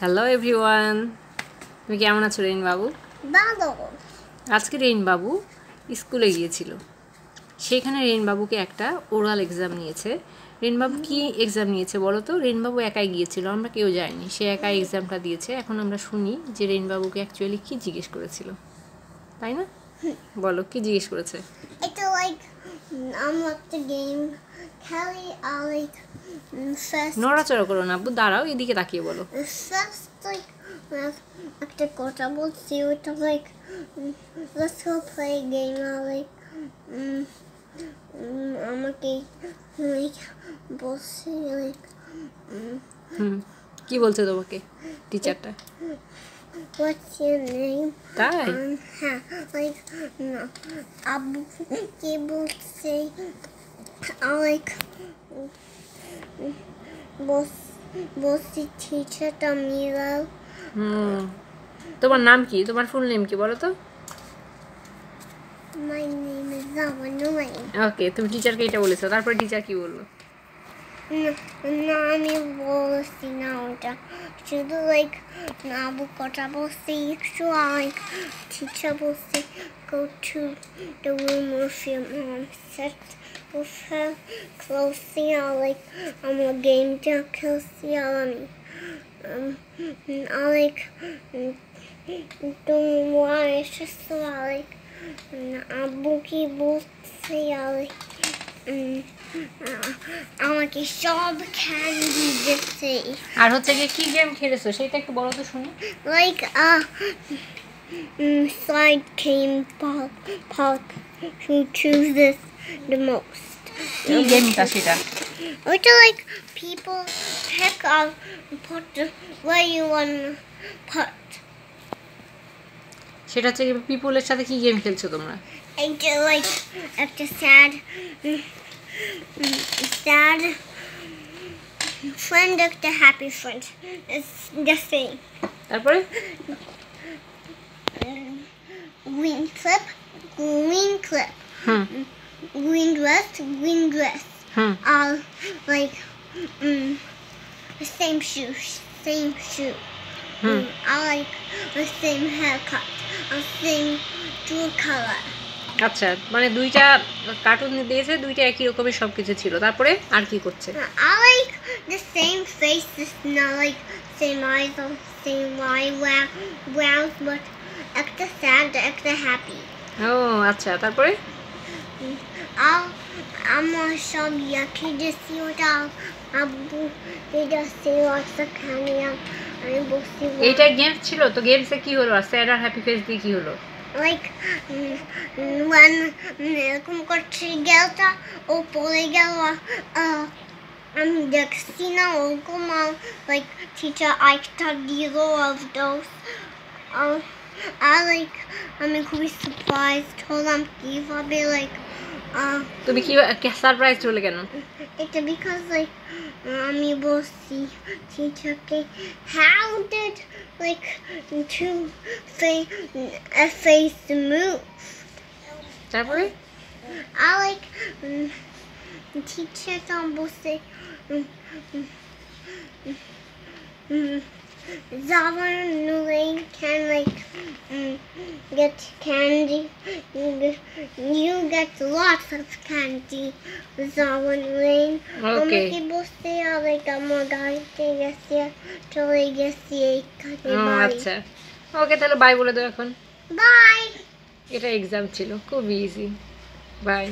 Hello everyone, তুমি কেমন আছো রেইন বাবু? আজকে রেইন বাবু স্কুলে গিয়েছিল। সেখানে রেইন বাবুকে একটা ওরাল এক্সাম নিয়েছে। রেইন বাবু কি এক্সাম নিয়েছে বলো তো? রেইন বাবু একাই গিয়েছিল, আমরা কেউ যাইনি। সে একাই এক্সামটা দিয়েছে। এখন আমরা শুনি যে রেইন বাবুকে অ্যাকচুয়ালি কি জিজ্ঞেস করেছিল, তাই না? বলো কি জিজ্ঞেস করেছে। It's like unlock the game. Kelly, like first. নড়াচড়া করো না আব্বু, দাঁড়াও, এদিকে তাকিয়ে বলো। First, like একটা কথা বলছি ওটা like let's go play a game. Like আমাকে like বলছি like কি বলছে তোমাকে টিচারটা? what's your name? তাই like no. Abu কি বলছে like বলছি টিচারটা মিরাল। তোমার নাম কি? তোমার ফুল নেম কি বলো তো? My name is Zavanui. ওকে, তুমি টিচারকে এটা বলেছো, তারপরে টিচার কি বললো? না আমি বলছি না ওটা, শুধু লাইক আবু কথা বলছি একটু like teacher বলছি go to the room with your mom, sit with her closely, like a game to closely I like don't want it's just like Abu কি বলছি like আমাকে সব ক্যান্ডি দিতে। আর হচ্ছে কি গেম খেলেছো সেটা একটু বলো তো শুনি। Like slide came park who chooses the most. কি গেমটা সেটা? ওইটা like people pick up put where you want put. সেটা হচ্ছে পিপলের সাথে কি গেম খেলছো তোমরা? এইটা like একটা sad friend of the happy friend. It's the same. তারপরে Green clip, green dress. All like same shoe. I like the same haircut, same blue color. আচ্ছা, মানে দুইটা কার্টুন দিয়েছে, দুইটা একই রকমের সবকিছু ছিল। তারপরে আর কি করছে? I like the same faces, not like same eyes or same eyebrows, but extra sad, extra happy. ও আচ্ছা, তারপরে আমার সব ইয়াকে দেখছি ওটা আব্বু দেখছি ওটা খানি আমি বসছি। এইটা গেম ছিল তো, গেমসে কি হলো? আর স্যাড আর হ্যাপি ফেস দিয়ে কি হলো? লাইক ওয়ান এরকম করছে গেলটা ও পড়ে গেল, আমি দেখছি না ওরকম লাইক টিচার আরেকটা দিল অফ দোজ। লাইক আমি খুবই সারপ্রাইজড হলাম কিভাবে লাইক তুমি কি সারপ্রাইজ হলে কেন? এটা বিকজ লাইক আমি বলছি টিচারকে how did like two face move. তারপরে I like teacher বলছে Zavan Nulain can like get candy. You get lots of candy, Zavan Nulain. Okay. Amaki boste like আমার গাড়িতে গেছে চলে গেছে এইখানে বাই। আচ্ছা, ওকে, তাহলে বাই বলে দাও এখন। বাই। এটা এক্সাম ছিল, খুব ইজি। বাই।